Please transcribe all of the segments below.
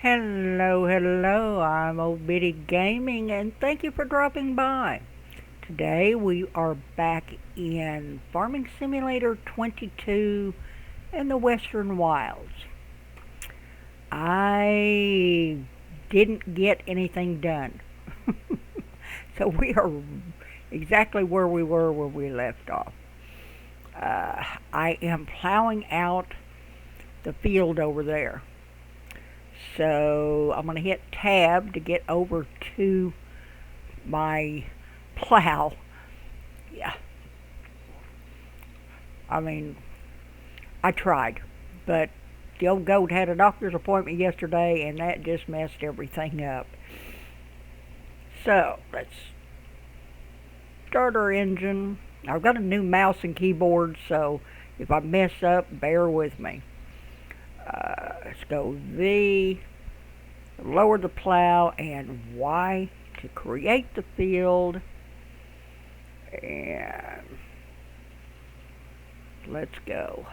Hello, hello, I'm Old Bitty Gaming and thank you for dropping by. Today we are back in Farming Simulator 22 in the Western Wilds. I didn't get anything done. So we are exactly where we were when we left off. I am plowing out the field over there. So I'm going to hit tab to get over to my plow. Yeah, I mean, I tried, but the old goat had a doctor's appointment yesterday and that just messed everything up. So let's start our engine. I've got a new mouse and keyboard, so if I mess up, bear with me. Let's go V, lower the plow, and Y to create the field. And let's go.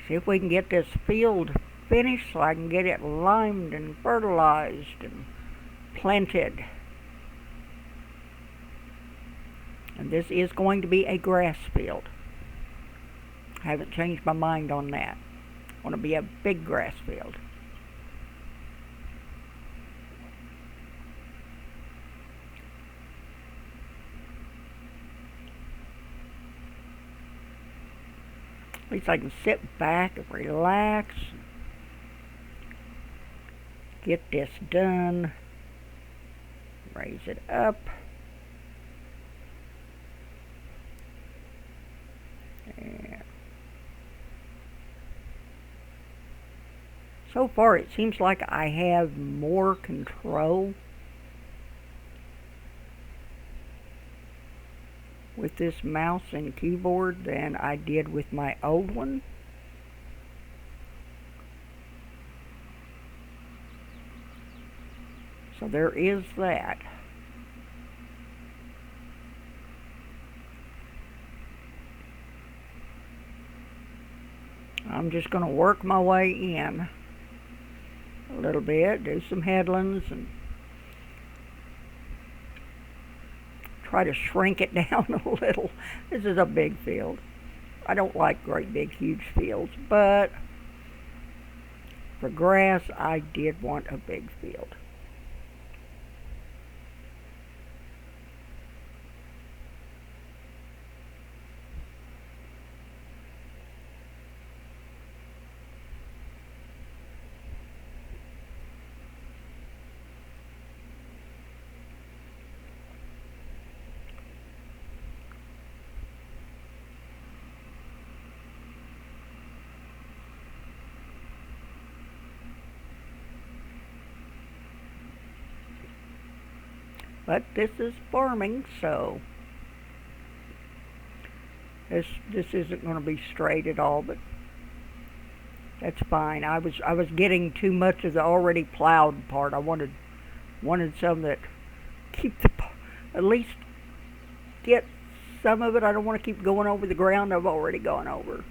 See if we can get this field finished so I can get it limed and fertilized and planted. And this is going to be a grass field. I haven't changed my mind on that. I want to be a big grass field. At least I can sit back and relax. Get this done. Raise it up. And so far it seems like I have more control with this mouse and keyboard than I did with my old one. So there is that. I'm just going to work my way in a little bit, do some headlands, and try to shrink it down a little. This is a big field. I don't like great big huge fields, but for grass I did want a big field. But this is farming, so this isn't going to be straight at all, but that's fine. I was getting too much of the already plowed part. I wanted some that keep the at least get some of it. I don't want to keep going over the ground I've already gone over.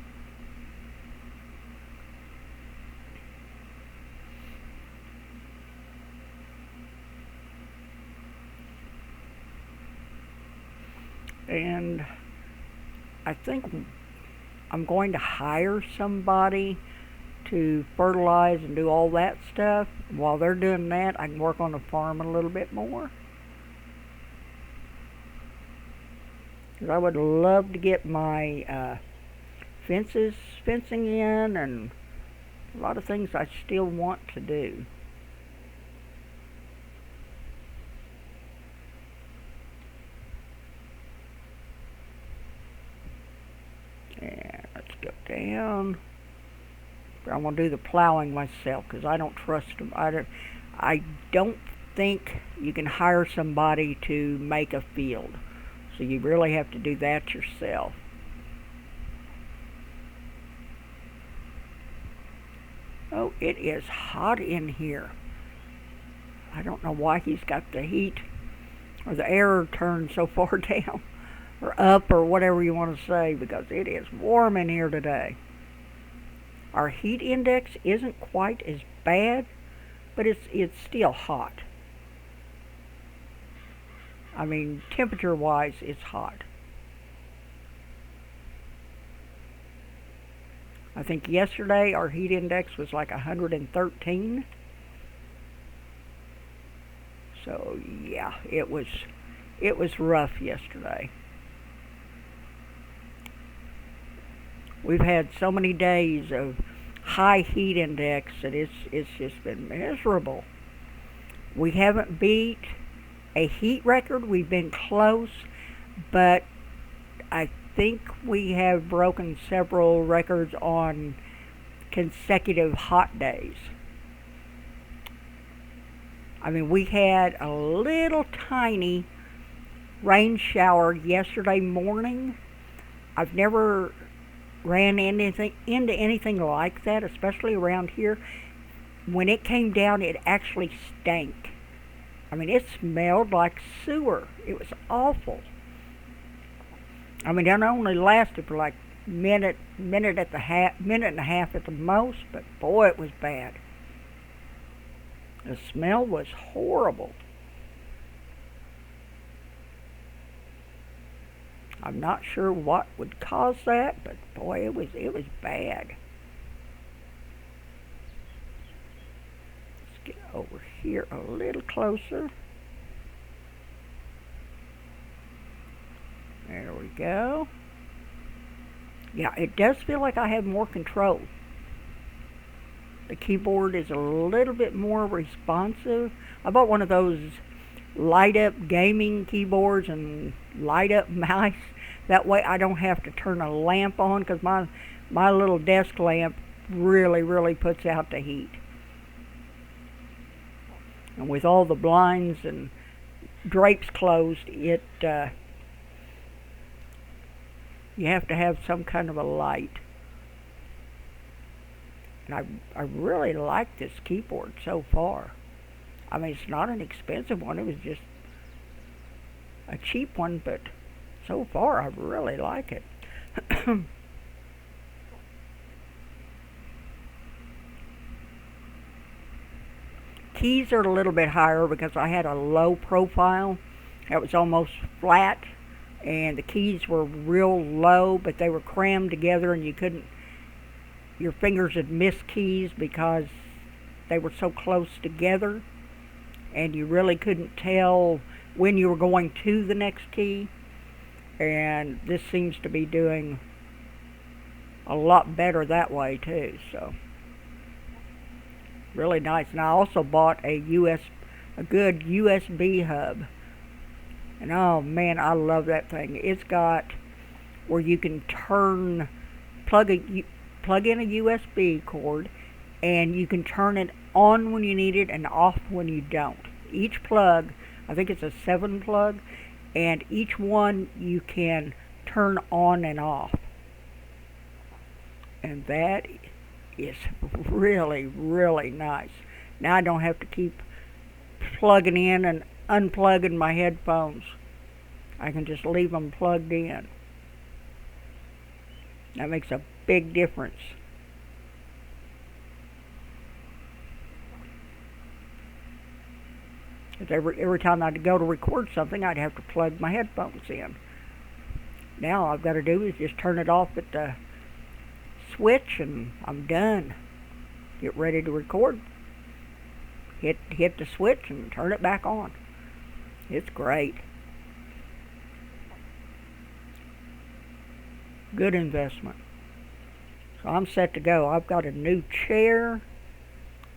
And I think I'm going to hire somebody to fertilize and do all that stuff. While they're doing that, I can work on the farm a little bit more. Because I would love to get my fencing in, and a lot of things I still want to do. And let's go down. I'm going to do the plowing myself because I don't trust them. I don't think you can hire somebody to make a field. So you really have to do that yourself. Oh, it is hot in here. I don't know why he's got the heat or the air turned so far down or up or whatever you want to say, because it is warm in here today. Our heat index isn't quite as bad, but it's still hot. I mean, temperature-wise, it's hot. I think yesterday our heat index was like 113. So yeah, it was rough yesterday. We've had so many days of high heat index that it's just been miserable. We haven't beat a heat record. We've been close, but I think we have broken several records on consecutive hot days. I mean, we had a little tiny rain shower yesterday morning. I've never ran into anything like that, especially around here. When it came down, it actually stank. I mean, it smelled like sewer. It was awful. I mean, it only lasted for like minute and a half at the most, but boy, it was bad. The smell was horrible. I'm not sure what would cause that, but boy, it was bad. Let's get over here a little closer. There we go. Yeah, it does feel like I have more control. The keyboard is a little bit more responsive. I bought one of those light up gaming keyboards and light up mouse. That way I don't have to turn a lamp on, because my little desk lamp really puts out the heat. And with all the blinds and drapes closed, you have to have some kind of a light. And I really like this keyboard so far. I mean, it's not an expensive one. It was just a cheap one, but so far I really like it. Keys are a little bit higher because I had a low profile. It was almost flat, and the keys were real low, but they were crammed together, and your fingers would miss keys because they were so close together, and you really couldn't tell when you were going to the next key. And this seems to be doing a lot better that way too, so really nice. And I also bought a good USB hub, and oh man, I love that thing. It's got where you can plug in a USB cord, and you can turn it on when you need it and off when you don't. Each plug, I think it's a 7 plug, and each one you can turn on and off. And that is really nice. Now I don't have to keep plugging in and unplugging my headphones. I can just leave them plugged in. That makes a big difference. Every time I'd go to record something, I'd have to plug my headphones in. Now all I've got to do is just turn it off at the switch, and I'm done. Get ready to record. Hit the switch and turn it back on. It's great. Good investment. So I'm set to go. I've got a new chair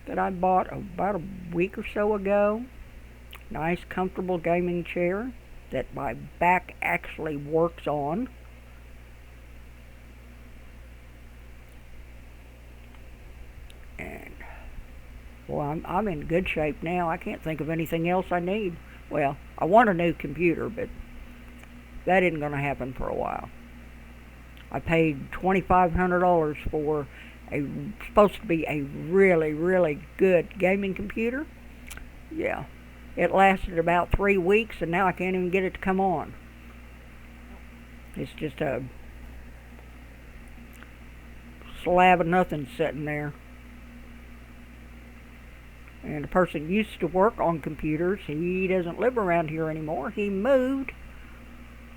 that I bought about a week or so ago. Nice, comfortable gaming chair that my back actually works on. And well, I'm in good shape now. I can't think of anything else I need. Well, I want a new computer, but that isn't going to happen for a while. I paid $2,500 for supposed to be a really good gaming computer. Yeah. It lasted about 3 weeks, and now I can't even get it to come on. It's just a slab of nothing sitting there. And the person used to work on computers. He doesn't live around here anymore. He moved.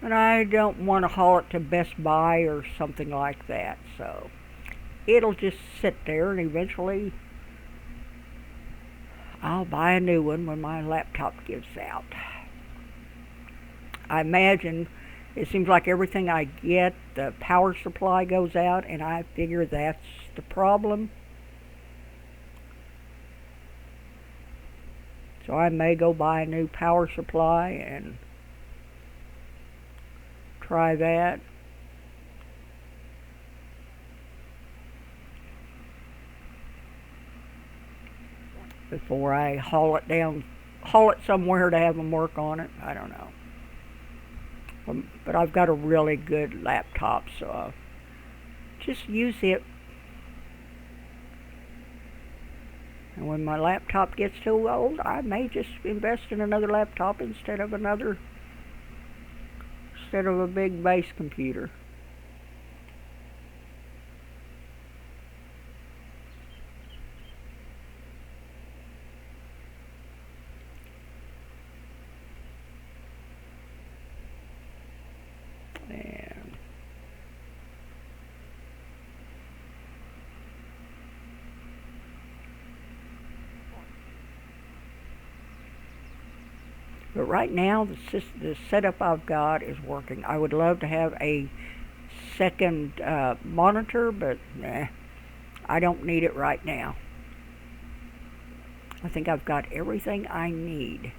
And I don't want to haul it to Best Buy or something like that. So it'll just sit there, and eventually I'll buy a new one when my laptop gives out. I imagine it seems like everything I get, the power supply goes out, and I figure that's the problem. So I may go buy a new power supply and try that. Before I haul it somewhere to have them work on it. I don't know. But I've got a really good laptop, so I'll just use it. And when my laptop gets too old, I may just invest in another laptop instead of a big base computer. But right now, the setup I've got is working. I would love to have a second monitor, but I don't need it right now. I think I've got everything I need.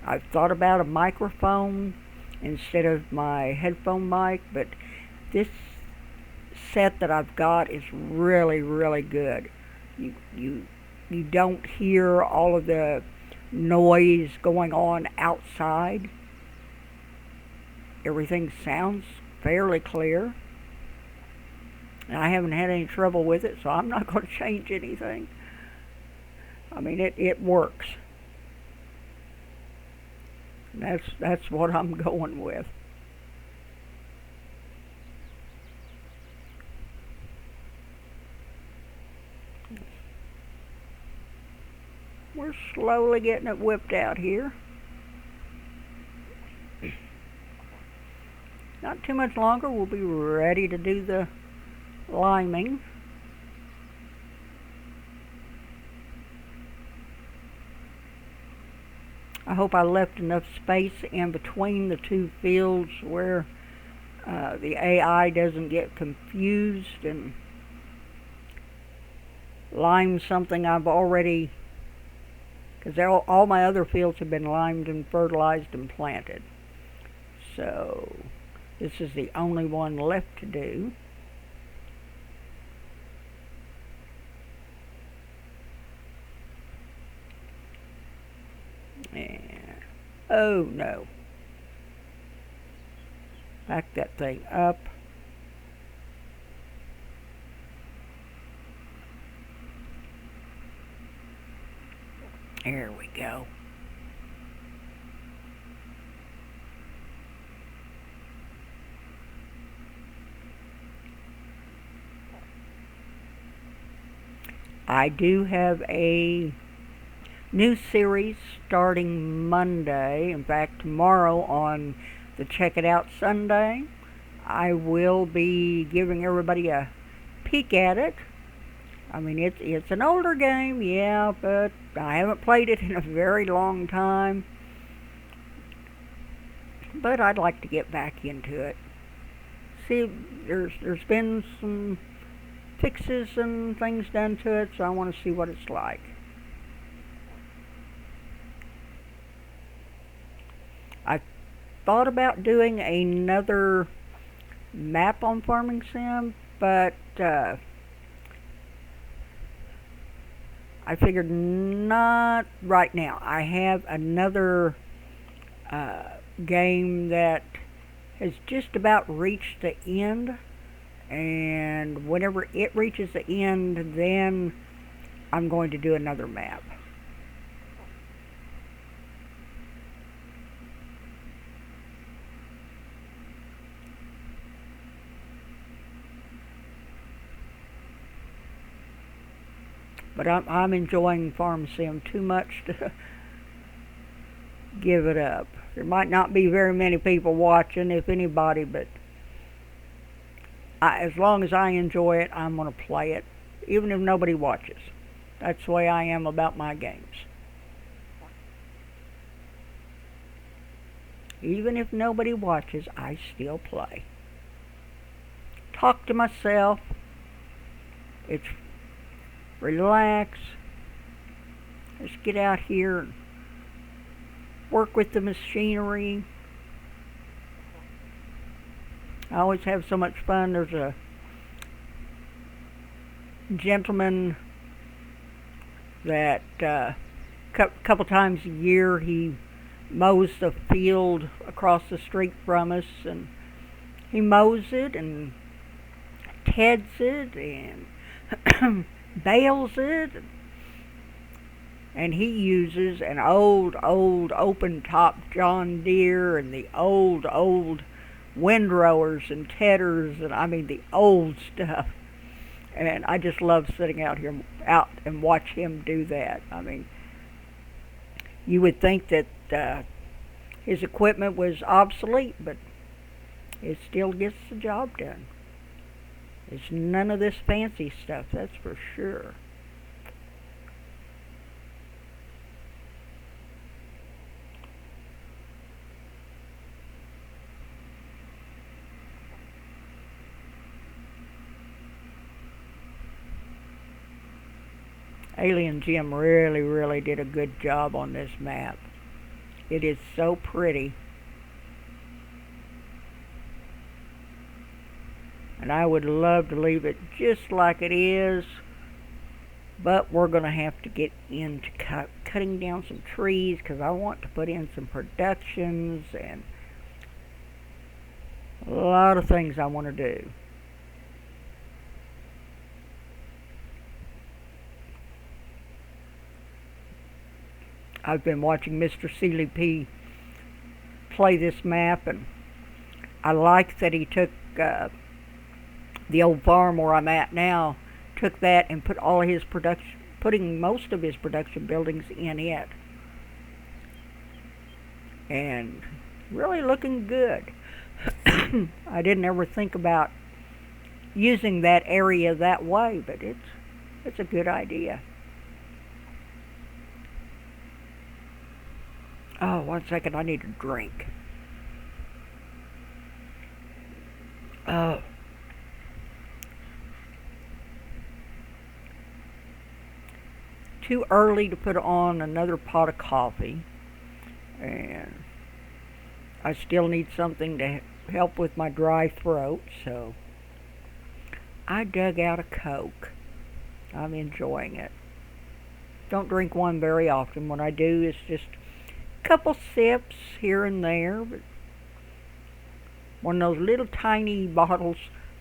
I've thought about a microphone instead of my headphone mic, but this set that I've got is really, really good. You don't hear all of the noise going on outside. Everything sounds fairly clear. And I haven't had any trouble with it, so I'm not going to change anything. I mean, it works. That's what I'm going with. We're slowly getting it whipped out here. Not too much longer, we'll be ready to do the liming. I hope I left enough space in between the two fields where the AI doesn't get confused and lime something I've already, because all my other fields have been limed and fertilized and planted. So this is the only one left to do. And, oh no. Back that thing up. There we go. I do have a new series starting Monday. In fact, tomorrow on the Check It Out Sunday, I will be giving everybody a peek at it. I mean, it's an older game, yeah, but I haven't played it in a very long time. But I'd like to get back into it. See, there's been some fixes and things done to it, so I want to see what it's like. I thought about doing another map on Farming Sim, but I figured not right now. I have another game that has just about reached the end, and whenever it reaches the end, then I'm going to do another map. But I'm enjoying Farm Sim too much to give it up. There might not be very many people watching, if anybody, but as long as I enjoy it, I'm going to play it, even if nobody watches. That's the way I am about my games. Even if nobody watches, I still play. Talk to myself. It's relax. Let's get out here and work with the machinery. I always have so much fun. There's a gentleman that couple times a year he mows the field across the street from us, and he mows it and teads it and bales it, and he uses an old open top John Deere and the old windrowers and tedders, and I mean the old stuff. And I just love sitting out and watch him do that. I mean, you would think that his equipment was obsolete, but it still gets the job done. It's none of this fancy stuff, that's for sure. Alien Jim really did a good job on this map. It is so pretty. And I would love to leave it just like it is, but we're going to have to get into cutting down some trees because I want to put in some productions and a lot of things I want to do. I've been watching Mr. Seeley P play this map, and I like that he took the old farm where I'm at now, took that and put all his production, putting most of his production buildings in it, and really looking good. I didn't ever think about using that area that way, but it's a good idea. Oh, 1 second, I need a drink. Oh. Too early to put on another pot of coffee, and I still need something to help with my dry throat, so I dug out a Coke. I'm enjoying it. Don't drink one very often. When I do, it's just couple sips here and there, but one of those little tiny bottles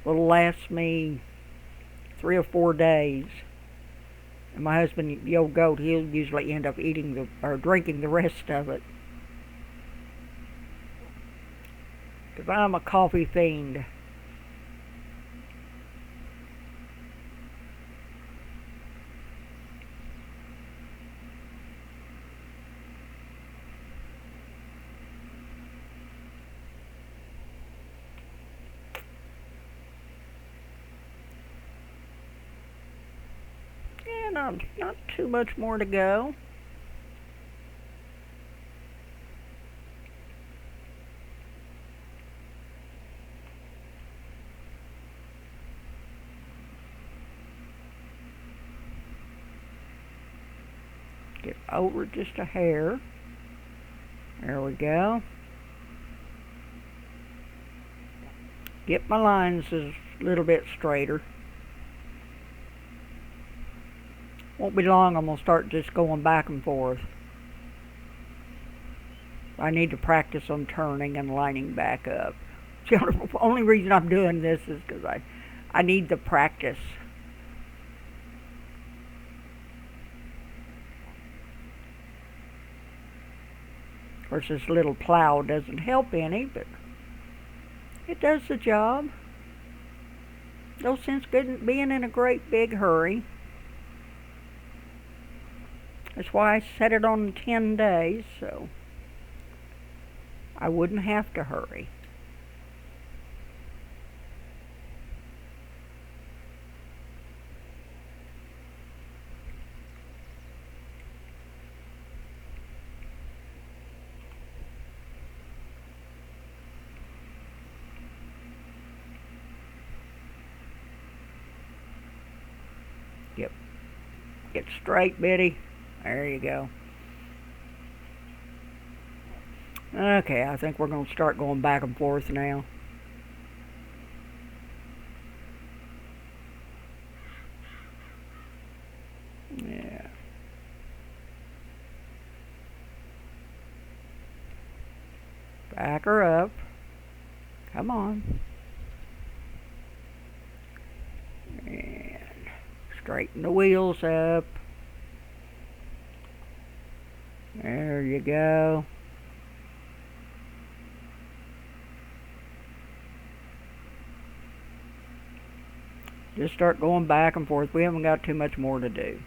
will last me 3 or 4 days. And my husband, the old goat, he'll usually end up eating or drinking the rest of it. Because I'm a coffee fiend. Not too much more to go. Get over just a hair. There we go. Get my lines a little bit straighter. Won't be long, I'm going to start just going back and forth. I need to practice on turning and lining back up. The only reason I'm doing this is because I need the practice. Of course, this little plow doesn't help any, but it does the job. No sense being in a great big hurry. That's why I set it on 10 days, so I wouldn't have to hurry. Yep. Get straight, Biddy. There you go. Okay, I think we're going to start going back and forth now. Yeah. Back her up. Come on. And straighten the wheels up. There you go. Just start going back and forth. We haven't got too much more to do.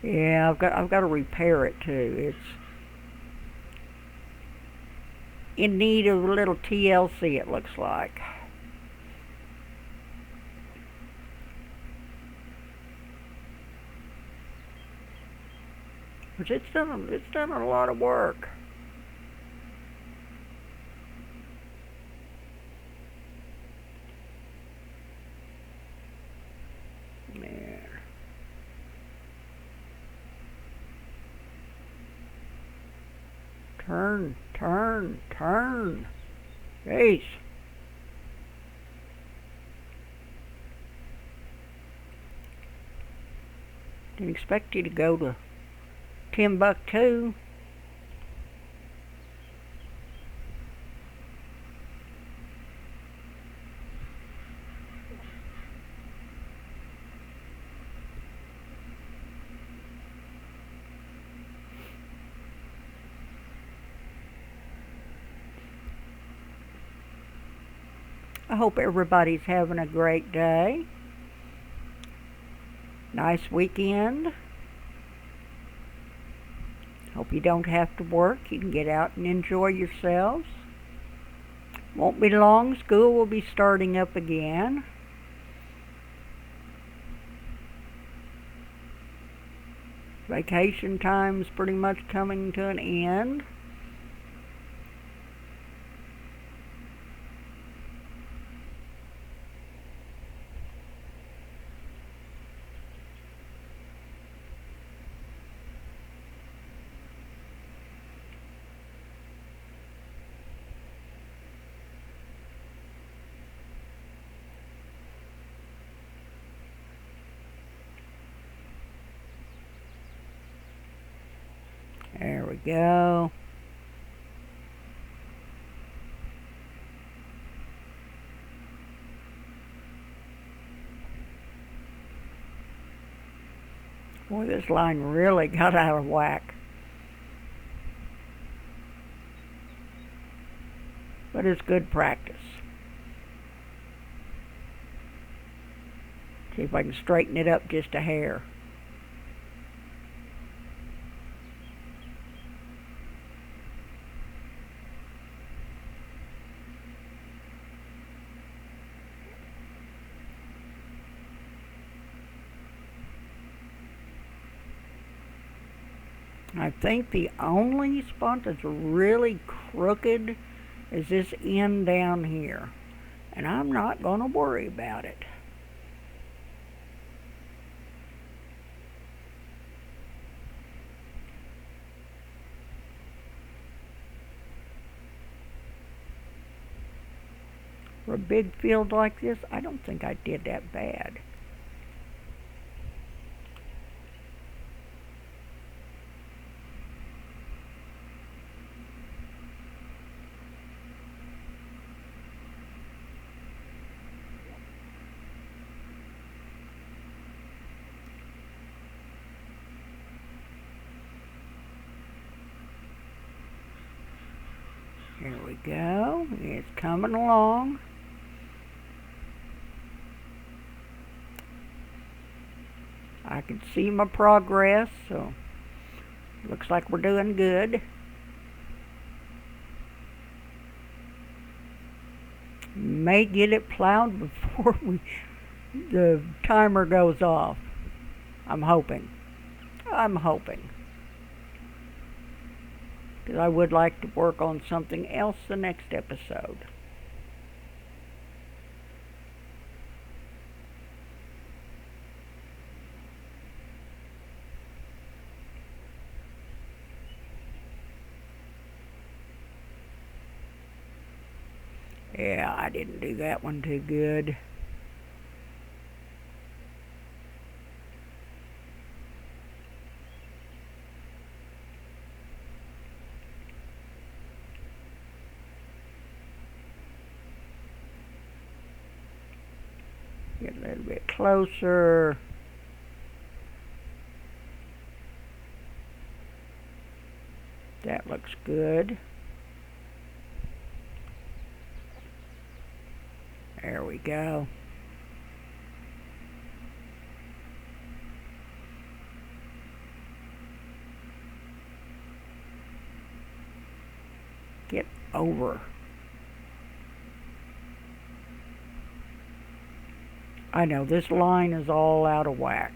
Yeah, I've got to repair it too. It's in need of a little TLC, it looks like. Which it's done a lot of work. Yeah. Turn, turn, turn. Jeez. Didn't expect you to go to Timbuktu. I hope everybody's having a great day. Nice weekend. Hope you don't have to work. You can get out and enjoy yourselves. Won't be long. School will be starting up again. Vacation time's pretty much coming to an end. There we go. Boy, this line really got out of whack. But it's good practice. See if I can straighten it up just a hair. I think the only spot that's really crooked is this end down here. And I'm not going to worry about it. For a big field like this, I don't think I did that bad. Here we go. It's coming along. I can see my progress, so looks like we're doing good. May get it plowed before the timer goes off. I'm hoping. Because I would like to work on something else the next episode. Yeah, I didn't do that one too good. Get a little bit closer. That looks good. There we go. Get over. I know, this line is all out of whack.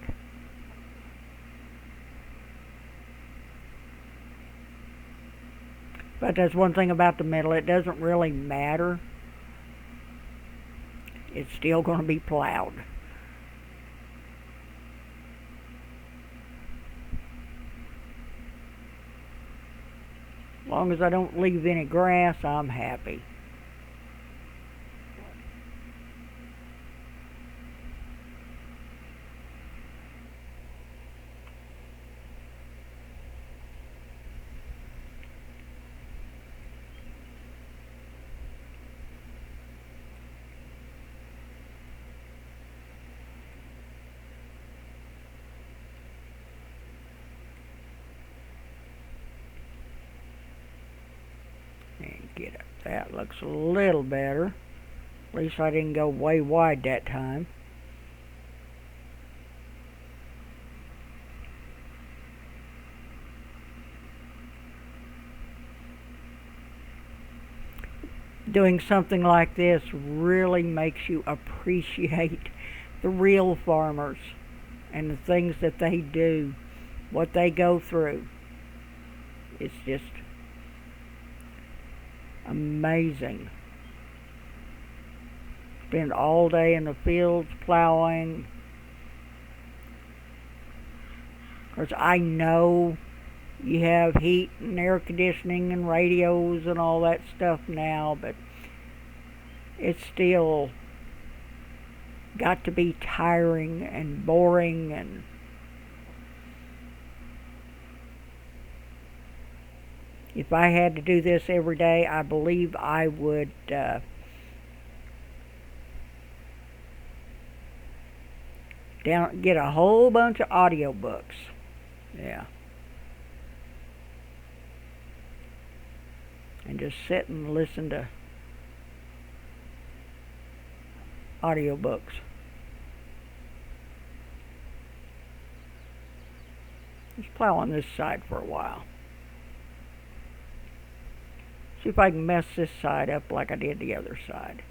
But that's one thing about the middle, it doesn't really matter. It's still going to be plowed. As long as I don't leave any grass, I'm happy. And get it. That looks a little better. At least I didn't go way wide that time. Doing something like this really makes you appreciate the real farmers and the things that they do, what they go through. It's just amazing. Spend all day in the fields plowing. Of course, I know you have heat and air conditioning and radios and all that stuff now, but it's still got to be tiring and boring, and if I had to do this every day, I believe I would get a whole bunch of audiobooks. Yeah. And just sit and listen to audiobooks. Let's plow on this side for a while. See if I can mess this side up like I did the other side.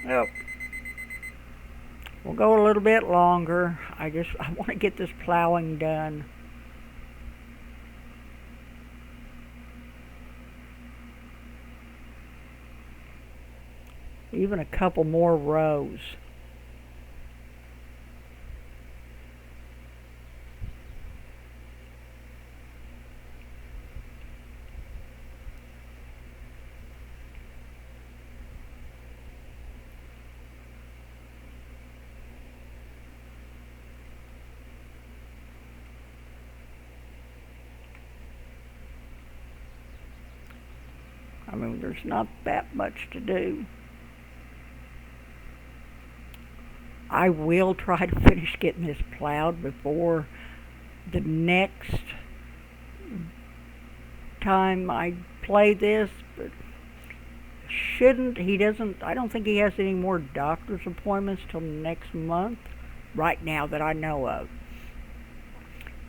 Well, we'll go a little bit longer. I want to get this plowing done. even a couple more rows. I mean, there's not that much to do. I will try to finish getting this plowed before the next time I play this, but shouldn't, he doesn't, I don't think he has any more doctor's appointments till next month, right now that I know of.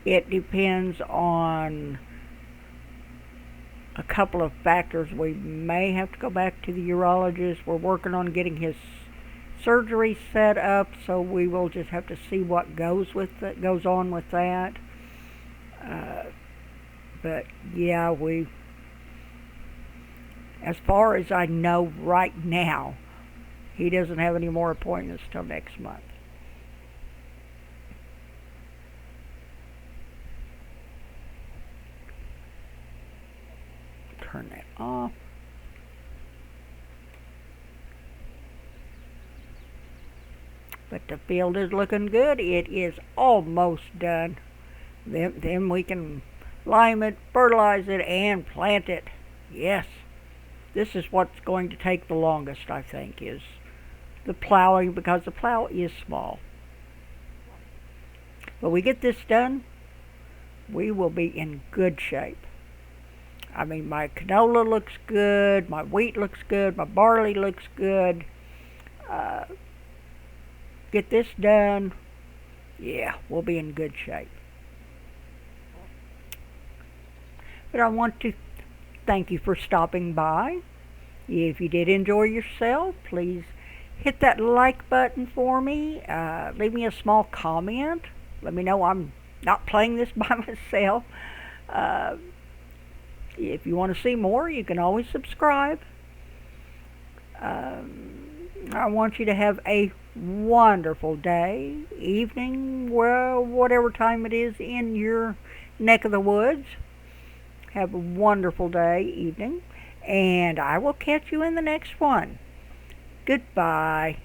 It depends on a couple of factors. We may have to go back to the urologist. We're working on getting his surgery set up, so we will just have to see what goes on with that. But yeah, as far as I know right now, he doesn't have any more appointments till next month. Turn that off. But the field is looking good. It is almost done. Then we can lime it, fertilize it, and plant it. Yes, this is what's going to take the longest, I think, is the plowing, because the plow is small. But we get this done, we will be in good shape. I mean, my canola looks good, my wheat looks good, my barley looks good. Get this done, yeah, we'll be in good shape. But I want to thank you for stopping by. If you did enjoy yourself, please hit that like button for me. Leave me a small comment. Let me know I'm not playing this by myself. If you want to see more, you can always subscribe. I want you to have a wonderful day, evening, well, whatever time it is in your neck of the woods. Have a wonderful day, evening, and I will catch you in the next one. Goodbye.